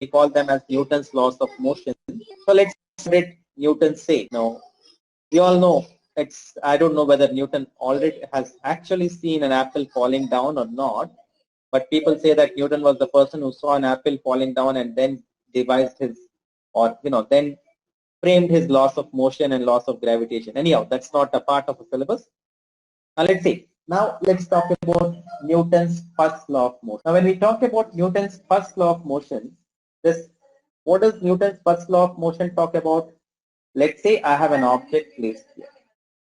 We call them as Newton's laws of motion. So let's see what did Newton say. Now, we all know I don't know whether Newton already has actually seen an apple falling down or not, but people say that Newton was the person who saw an apple falling down and then devised his, or then framed his laws of motion and laws of gravitation. Anyhow, that's not a part of the syllabus. Now let's see. Now let's talk about Newton's first law of motion. Now when we talk about Newton's first law of motion, what does Newton's first law of motion talk about? Let's say I have an object placed here.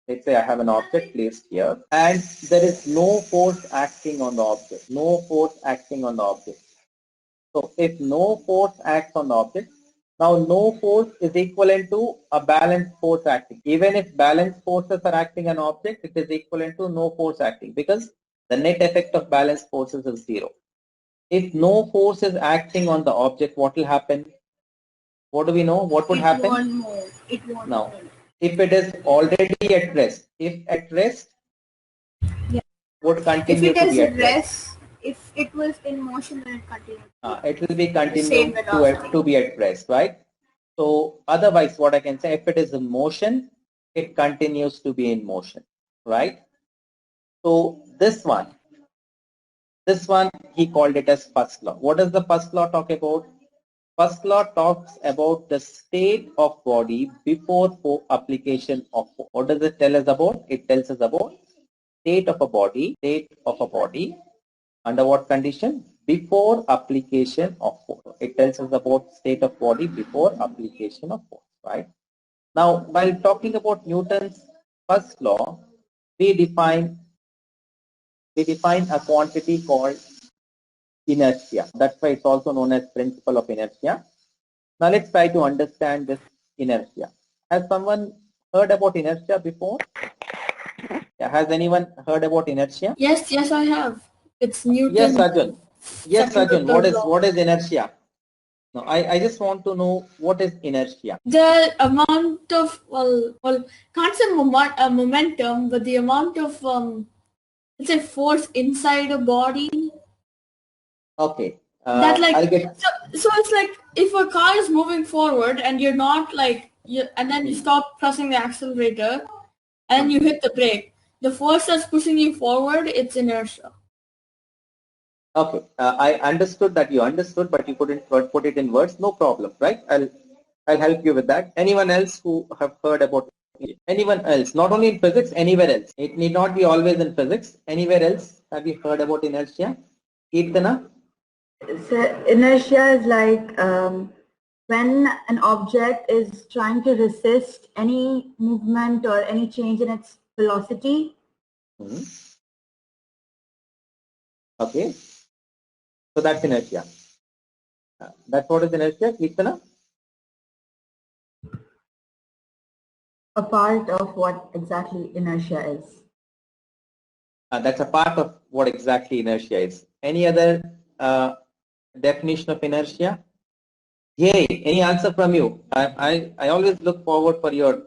Let's say I have an object placed here and there is no force acting on the object. No force acting on the object. So if no force acts on the object, now no force is equivalent to a balanced force acting. Even if balanced forces are acting on an object, it is equivalent to no force acting because the net effect of balanced forces is zero. If no force is acting on the object, what will happen? What do we know? What would happen? It won't move. It won't now, move. If it is already at rest, if at rest, yeah, would continue to be at rest. If it was in motion, then it continues. It will be continued to be at rest, right? So otherwise, what I can say, if it is in motion, it continues to be in motion, right? So this one, he called it as first law. What does the first law talk about? First law talks about the state of body before application of force. What does it tell us about? It tells us about state of a body under what condition? Before application of force. It tells us about state of body before application of force, right? Now, while talking about Newton's first law, we define a quantity called inertia. That's why it's also known as principle of inertia. Now let's try to understand this inertia. Has someone heard about inertia before? Yeah, has anyone heard about inertia? Yes, I have. It's Newton. Yes, Arjun. Yes, Arjun. What is inertia? No, I just want to know what is inertia. The amount of can't say momentum, but the amount of let's say force inside a body. Okay. That so it's like if a car is moving forward and you're not and then you stop pressing the accelerator and you hit the brake. The force that's pushing you forward, it's inertia. Okay, I understood that you understood, but you couldn't put it in words. No problem, right? I'll help you with that. Anyone else who have heard about it? Anyone else? Not only in physics, anywhere else. It need not be always in physics. Anywhere else? Have you heard about inertia? Kirtana? So inertia is like when an object is trying to resist any movement or any change in its velocity. Okay. So that's inertia. That's what is inertia, Kirtana? A part of what exactly inertia is. That's a part of what exactly inertia is. Any other definition of inertia? Yay, any answer from you? I always look forward for your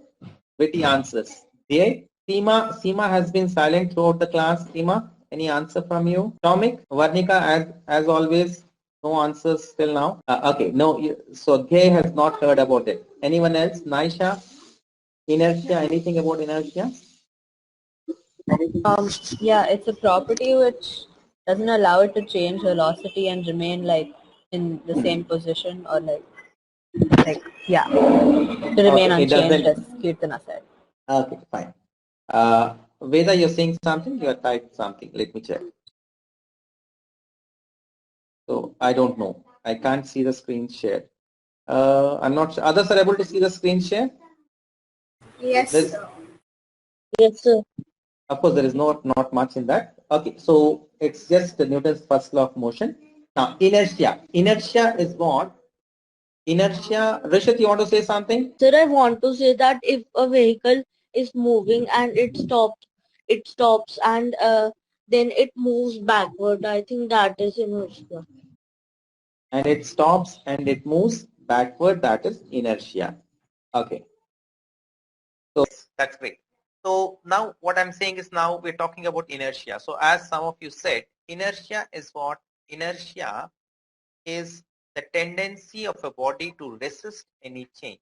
witty answers. Yay? Seema has been silent throughout the class. Seema, any answer from you? Tomik, Varnika, as always, no answers till now. Okay, no. So Jay has not heard about it. Anyone else? Naisha, inertia, anything about inertia? Yeah, it's a property which doesn't allow it to change velocity and remain in the same position or to remain unchanged, as Kirtana said. Okay, fine. Veda, you're saying something? You have typed something. Let me check. So I don't know. I can't see the screen share. I'm not sure. Others are able to see the screen share? Yes, sir. Yes, sir. Of course, there is not much in that. Okay, so it's just Newton's first law of motion. Now, inertia. Inertia is what? Inertia. Rishit, you want to say something? Sir, I want to say that if a vehicle is moving and it stops and then it moves backward, I think that is inertia. And it stops and it moves backward, that is inertia. Okay. So that's great. So now what I'm saying is now we're talking about inertia. So as some of you said, inertia is what? Inertia is the tendency of a body to resist any change.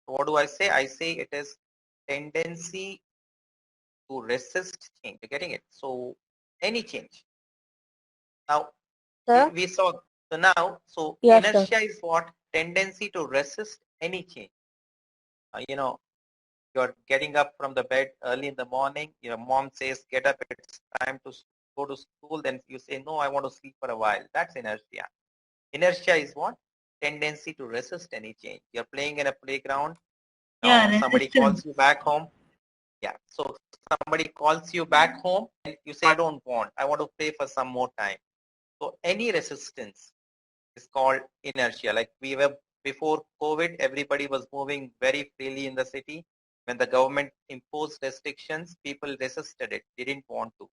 What do I say? I say it is tendency to resist change. You're getting it? So any change. Now Sir? we saw, so now, so Yes, sir. inertia is what? Tendency to resist any change. You know, you're getting up from the bed early in the morning, your mom says, get up, it's time to go to school, then you say, no, I want to sleep for a while. That's inertia. Inertia is what? Tendency to resist any change. You're playing in a playground, somebody calls you back home. Yeah, so somebody calls you back home and you say, I don't want, I want to play for some more time. So any resistance is called inertia. Like we were before COVID, everybody was moving very freely in the city. When the government imposed restrictions, people resisted it. They didn't want to.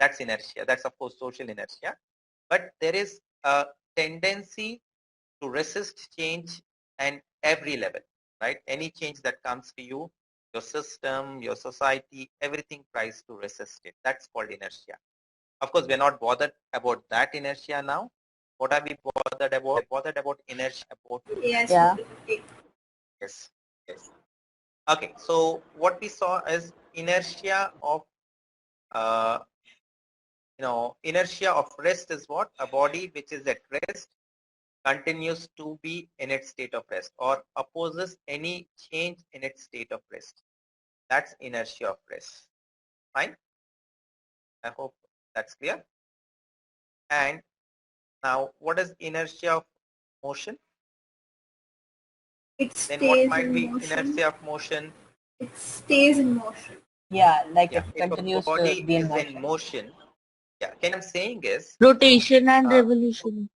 That's inertia. That's of course social inertia. But there is a tendency to resist change at every level, right? Any change that comes to you, your system, your society, everything tries to resist it. That's called inertia. Of course, we're not bothered about that inertia now. What are we bothered about? We're bothered about inertia. Yes. Yeah. Yes. Yes. Okay. So what we saw is inertia of, inertia of rest is what? A body which is at rest continues to be in its state of rest or opposes any change in its state of rest. That's inertia of rest. Fine. I hope that's clear. And now, what is inertia of motion? It Then what stays might in be motion. inertia of motion? It stays in motion. Yeah, like Yeah, it if a continues body to be in is motion. in motion, yeah, what I'm saying is Rotation and revolution.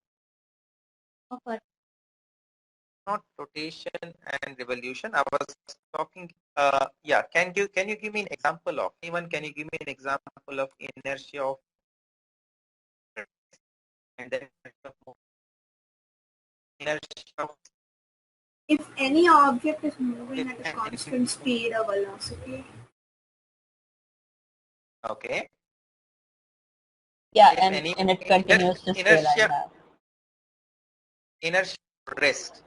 not rotation and revolution. I was talking. Yeah, can you give me an example of anyone? Can you give me an example of inertia of and then inertia of If any object is moving at a constant speed or velocity. okay. Yeah, If any and it continues to stay like that. Inertia of rest.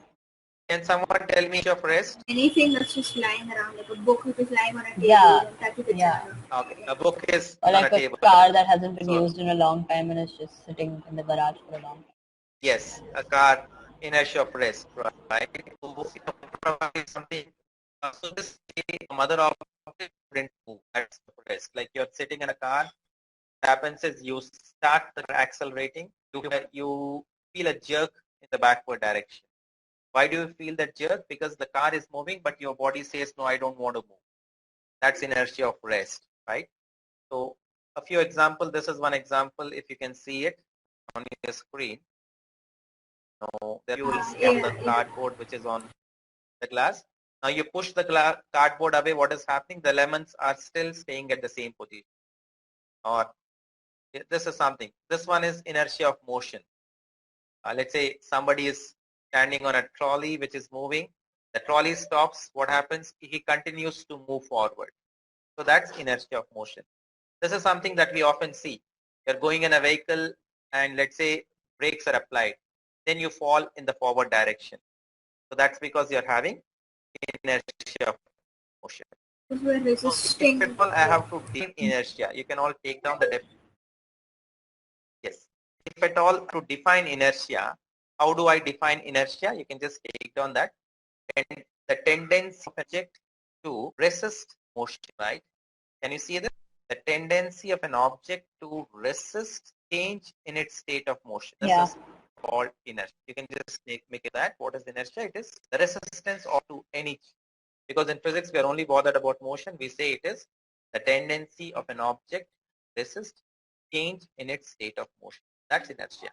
Can someone tell me of rest? Anything that's just lying around, like a book which is lying on a table. Yeah, Touch with a yeah. chair. Okay, a book is Or on like a a table. car that hasn't been So, used in a long time and is just sitting in the garage for a long time. yes, a car, inertia of rest, right? So, probably something. So this mother of didn't move. That's rest. Like you're sitting in a car. What happens is you start accelerating. You feel a jerk in the backward direction. Why do you feel that jerk? Because the car is moving, but your body says, no, I don't want to move. That's inertia of rest, right? So a few examples. This is one example. If you can see it on your screen. No, there you will see on the cardboard which is on the glass. Now you push the cardboard away. What is happening? The lemons are still staying at the same position. Or this is something. This one is inertia of motion. Let's say somebody is standing on a trolley which is moving. The trolley stops. What happens? He continues to move forward. So that's inertia of motion. This is something that we often see. You're going in a vehicle and let's say brakes are applied. Then you fall in the forward direction. So that's because you're having inertia of motion. We're resisting. So if at all I have to define inertia, you can all take down the definition. Yes. If at all to define inertia, how do I define inertia? You can just take down that. And the tendency of an object to resist motion, right? Can you see this? The tendency of an object to resist change in its state of motion. This is called inertia. You can just make it that. What is inertia? It is the resistance to any. Because in physics, we are only bothered about motion. We say it is the tendency of an object to resist change in its state of motion. That's inertia.